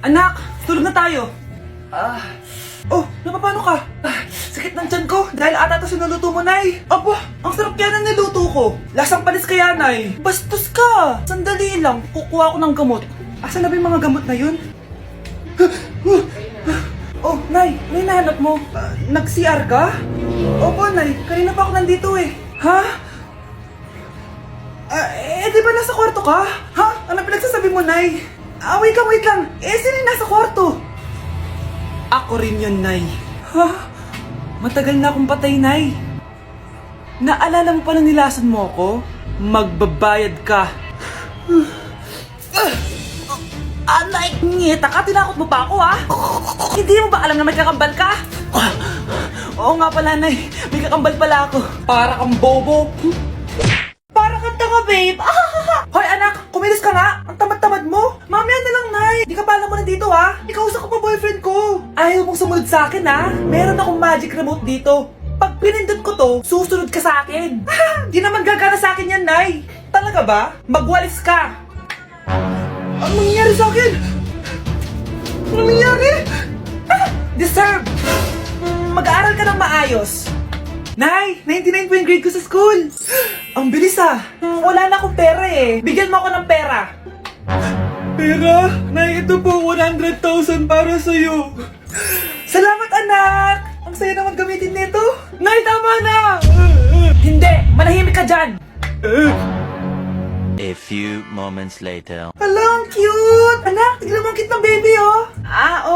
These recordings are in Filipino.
Anak, tulog na tayo. Oh, napapano ka? Sakit ng tiyan ko dahil ata ito sinuluto mo, Nay. Aba, ang sarap kaya ng niluto ko. Lasang panis kaya, Nay. Bastos ka. Sandali lang, kukuha ko ng gamot. Asan na ba yung mga gamot na yun? Oh, Nay, ano yung nahanap mo? Nag-CR ka? Opo, Nay, kanina pa ako nandito eh. Ha? Di ba nasa kwarto ka? Ha? Ano pinagsasabi mo, Nay? Wait lang. Sino yung nasa kwarto? Ako rin yun, Nay. Ha? Matagal na akong patay, Nay. Naalala mo pa na nilason mo ako? Magbabayad ka. Nay, ngita ka, tinakot mo pa ako, ha? Hindi mo ba alam na may kakambal ka? Oo nga pala, Nay. May kakambal pala ako. Para kang bobo. Para kang tanga, babe. Hoy, anak, kumilos ka nga. Ang tamad-tamad mo. Mamaya na lang, Nay. Di ka pala mo nandito, ha? Ikausap ko pa boyfriend ko. Ayaw mong sumunod sa akin, ha? Meron akong magic remote dito. Pag pinindot ko to, susunod ka sa akin. Di naman gagana sa akin yan, Nay. Talaga ba? Magwalis ka. Ano nangyari sa akin? Ano nangyari? Deserve! Mag-aaral ka ng maayos. Nay, 99 po yung grade ko sa school. Ang bilis wala na akong pera eh. Bigyan mo ako ng pera. Pera? Nay, ito po 100,000 para sa'yo. Salamat, anak! Ang saya naman gamitin nito. Nay, tama na! Hindi! Manahimik ka dyan! A few moments later. Hala, ang cute! Anak, tignan mo ang cute ng baby, oh!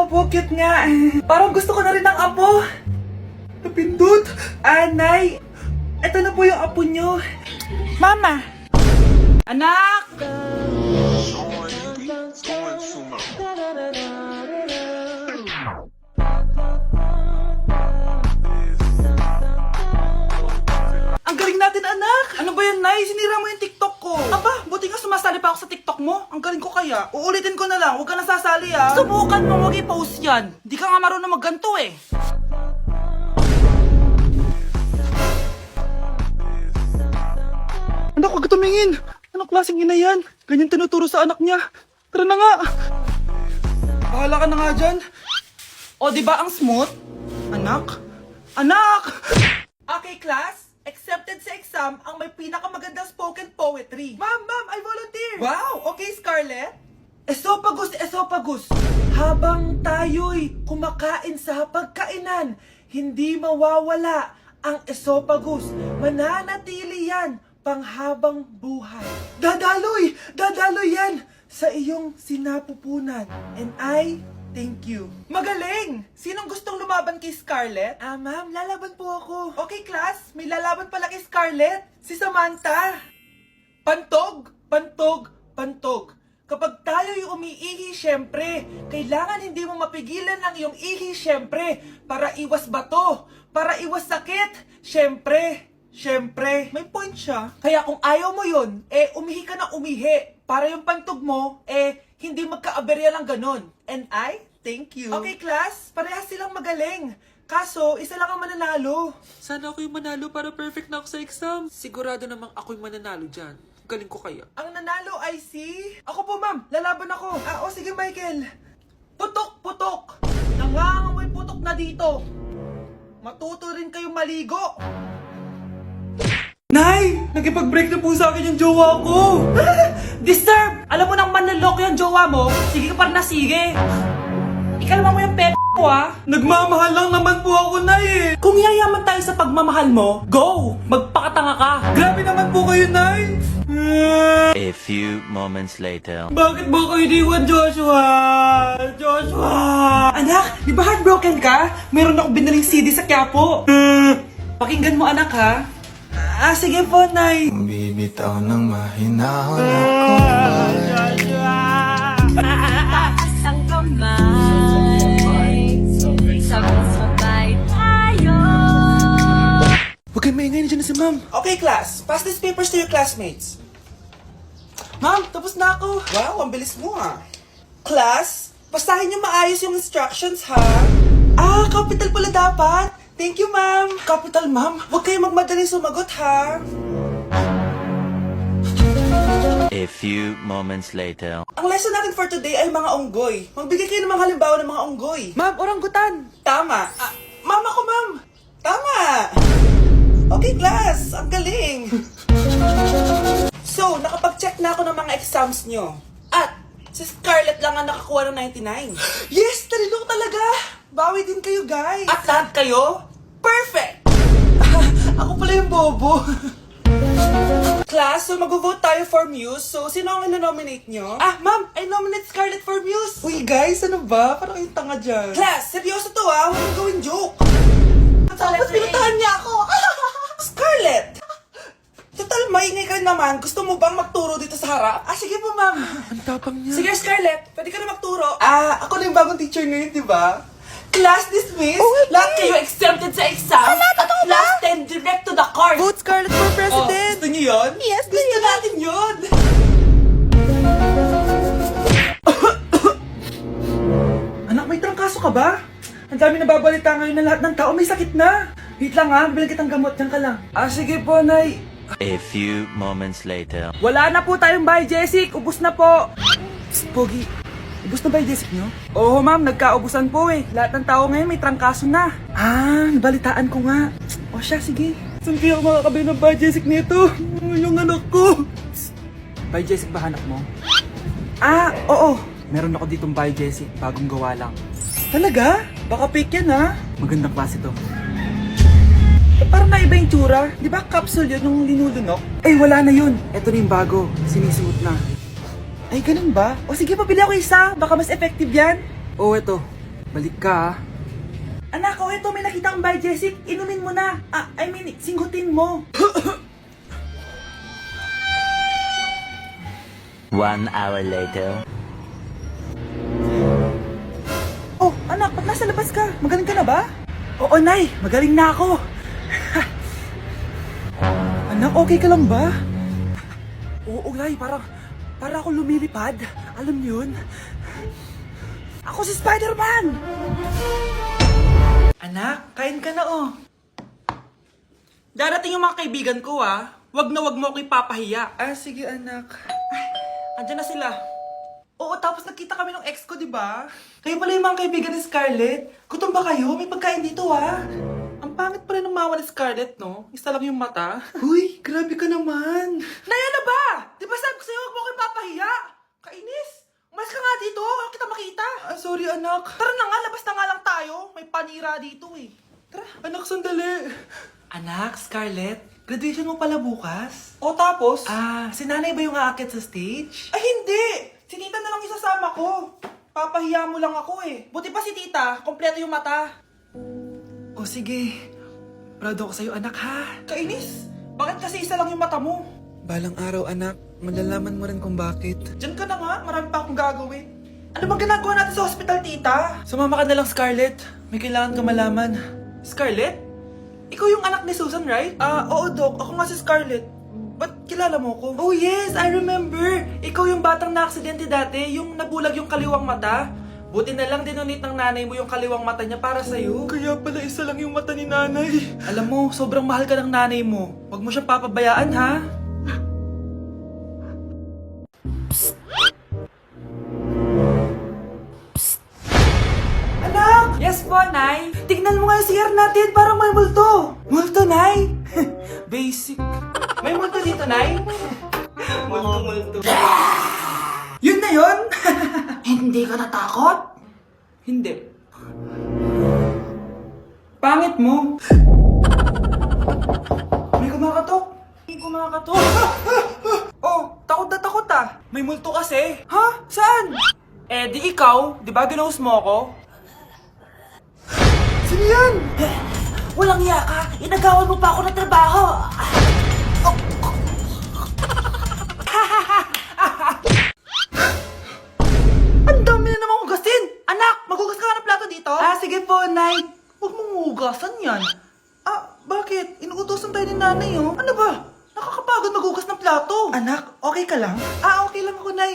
Opo, cute nga. Parang gusto ko na rin ng apo. Napindot! Nay, eto na po yung apo nyo. Mama! Anak! Ang galing natin, anak! Ano ba yan, Nay? Sinira mo yung TikTok ko. Aba, buti nga sumasali pa ako sa TikTok mo. Ang galing ko kaya. Uulitin ko na lang, huwag ka nasasali, ha? Subukan mo, huwag i-post yan. Di ka nga marunong magganto, eh. Anak, huwag tumingin. Anong klaseng ina yan? Ganyan tinuturo sa anak niya. Tara na nga. Bahala ka na nga dyan. O, di ba ang smooth? Anak? Anak! Okay, class. Accepted sa exam ang may pinakamagandang spoken poetry. Ma'am, I volunteer. Wow, okay, Scarlett. Esophagus. Habang tayo'y kumakain sa pagkainan, hindi mawawala ang esophagus. Mananatili yan panghabang buhay. Dadaloy yan sa iyong sinapupunan. And I thank you. Magaling! Sinong gustong lumaban kay Scarlett? Ma'am, lalaban po ako. Okay, class, may lalaban pala kay Scarlett. Si Samantha. Pantog. Kapag tayo'y umiihi, syempre, kailangan hindi mo mapigilan ang iyong ihi, syempre, para iwas bato, para iwas sakit, syempre, may point siya. Kaya kung ayaw mo yun, umihi ka na umihi, para yung pantog mo, hindi magka-aberya lang ganon. And I thank you. Okay, class, parehas silang magaling. Kaso, isa lang ang mananalo. Sana ako yung manalo para perfect na ako sa exam. Sigurado namang ako yung mananalo dyan. Galing ko kaya. Ang nanalo ay si... Ako po, ma'am. Lalaban ako. Sige, Michael. Putok. Nangangamoy putok na dito. Matuto rin kayong maligo. Nay! Nakipag-break na po sa akin yung jowa ko. Disturb! Alam mo nang manloloko yung jowa mo, sige ka pa rin na sige. Ikalma mo yung ko, ha? Nagmamahal lang naman po ako, Nay, eh. Kung yayaman tayo sa pagmamahal mo, go! Magpakatanga ka. Grabe naman po kayo, Nay. A few moments later. Bakit ba kayo iniwan, Joshua? Anak, di ba heartbroken ka? Meron ako binaling CD sa Quiapo. Pakinggan mo, anak, ha? Sige po, Nay. Bibitaw ng mahinahon ako. Taas ang kamay, sabay tayo. Huwag kayo maingay, nandiyan na si Ma'am. Okay, class. Pass these papers to your classmates. Ma'am, tapos na ako. Wow, ang bilis mo, ha. Class, basahin niyo maayos yung instructions, ha? Capital pala dapat. Thank you, ma'am. Capital, ma'am. Huwag kayo magmadaling sumagot, ha? A few moments later. Ang lesson natin for today ay mga unggoy. Magbigay kayo ng mga halimbawa ng mga unggoy. Ma'am, oranggutan. Tama. Ma'am ako, ma'am. Tama. Okay, class. Ang galing. So, nakapag-check na ako ng mga exams nyo. At, si Scarlett lang ang nakakuha ng 99. Yes! Talino talaga! Bawi din kayo, guys. At lahat kayo, perfect! Ako pala yung bobo. Class, so mag-vote tayo for Muse. So, sino ang ino-nominate nyo? Ma'am, I nominate Scarlett for Muse. Uy, guys, ano ba? Parang yung tanga dyan. Class, seryoso to ha. Huwag mong gawin joke. Tapos pinuntahan niya ako. Scarlett! Total, maingay ka naman. Gusto mo bang magturo dito sa harap? Sige po, ma'am. Ang tapang niya. Sige, Scarlett. Pwede ka na magturo. Ako na yung bagong teacher ngayon, di ba? Class dismissed. Lahat kayo exempted sa exam. At class 10 direct to the court. Vote Scarlett for president. Gusto niyo yun? Yes, gusto natin yun. Anak, may trangkaso ka ba? Ang dami nababalita ngayon na lahat ng tao may sakit na. Wait lang ha, bilang kitang gamot. Diyan ka lang. Sige po, Nay. A few moments later. Wala na po tayong buy, Jessic. Ubus na po. Psst, Pogi. Ubus na ba yung Jessic nyo? Oo, ma'am. Nagkaubusan po eh. Lahat ng tao ngayon may trangkaso na. Nabalitaan ko nga. O siya, sige. Saan kaya ako makakabay ng buy, Jessic nito? Yung anak ko. Buy, Jessic ba hanap mo? Oo. Meron ako ditong buy, Jessic. Bagong gawa lang. Talaga? Baka fake yan ha? Magandang klase to. Parang naiba yung tsura. Di ba capsule yun nung linulunok? Wala na yun. Ito na yung bago. Sinisuot na. Ay, ganun ba? O sige, pabili ako isa. Baka mas effective yan. Eto. Balik ka, Anak, eto. May nakita kang buy, Jessic. Inumin mo na. Singhutin mo. 1 hour later. Anak, ba't nasa labas ka? Magaling ka na ba? Oo, Nay. Magaling na ako. Anak, okay ka lang ba? Oo, Nay. Para ako lumilipad. Alam niyo yun? Ako si Spider-Man! Anak, kain ka na Darating yung mga kaibigan ko Wag na wag mo ako ipapahiya. Sige anak. Andyan na sila. Oo, tapos nagkita kami ng ex ko, di ba? Kayo pala yung mga kaibigan ni Scarlett. Gutom ba kayo? May pagkain dito, Ang pangit pala ng mama ni Scarlett, no? Isa lang yung mata. Huy, grabe ka naman. Naya na ba? Di ba sabi ko sa'yo, huwag mo kayo papahiya? Kainis. Umalis ka nga dito. Huwag kita makita. Sorry, anak. Tara na nga, labas na nga lang tayo. May panira dito, Tara. Anak, sandali. Anak, Scarlett, graduation mo pala bukas? O tapos? Si nanay ba yung aakit sa stage? Hindi! Si tita na lang isasama ko. Papahiya mo lang ako Buti pa si tita, kompleto yung mata. O sige. Proud ako sa'yo, anak ha. Kainis, bakit kasi isa lang yung mata mo? Balang araw, anak. Malalaman mo rin kung bakit. Diyan ka na nga, marami pa akong gagawin. Ano bang ginagawa natin sa hospital, tita? Sumama ka na lang, Scarlett. May kailangan ka malaman. Scarlett? Ikaw yung anak ni Susan, right? Oo, Doc. Ako nga si Scarlett. Ba't kilala mo ko? Oh yes, I remember. Ikaw yung batang na-aksidente dati, yung nabulag yung kaliwang mata. Buti na lang dinonate ng nanay mo yung kaliwang mata niya para sa'yo. Kaya pala isa lang yung mata ni nanay. Alam mo, sobrang mahal ka ng nanay mo. Huwag mo siyang papabayaan, ha? Psst. Psst. Anak! Yes po, Nay. Tignan mo nga yung CR natin, parang may multo. Multo, Nay? Basic. May multo dito, Nay? Multo. Yun na yun? Hindi ka natakot? Hindi. Pangit mo. May kumakatok. Takot na takot May multo kasi. Ha? Saan? Di ikaw. Di ba ginost mo ako? Sino yan? Walang iya ka. Inagawan mo pa ako ng trabaho. Ang dami na namang hugasin! Anak, maghugas ka nga ng plato dito? Sige po, Nay. Huwag mong hugasan yan. Bakit? Inuutosan tayo ni nanay, Ano ba? Nakakapagod maghugas ng plato. Anak, okay ka lang? Okay lang ako, Nay.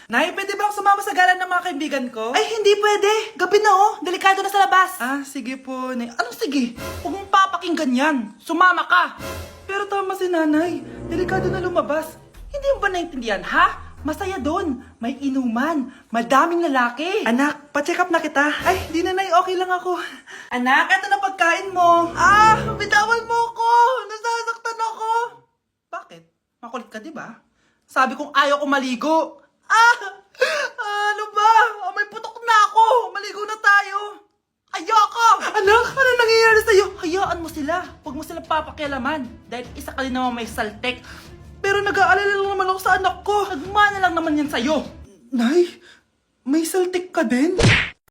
Nay, pwede ba akong sumama sa gala ng mga kaibigan ko? Hindi pwede. Gabi na, Delikado na sa labas. Sige po, Nay. Anong sige? Huwag mong papakinggan yan. Sumama ka. Pero tama si nanay. Delikado na lumabas. Hindi mo ba naintindihan, ha? Masaya doon. May inuman. Madaming lalaki. Anak, pa-check up na kita. Ay, di na, Nay. Okay lang ako. Anak, eto na pagkain mo. Bitawan mo ako. Nasasaktan ako. Bakit? Makulit ka, di ba? Sabi kong ayaw ko maligo. Ano ba? May putok na ako. Maligo na tayo. Ayoko! Anak, ano nangyayari sa'yo? Hayaan mo sila. Huwag mo silang papakialaman. Dahil isa ka din naman may saltek. Pero nag-aalala lang naman ako sa anak ko. Nagmana lang naman yan sa'yo. Nay, may saltik ka din?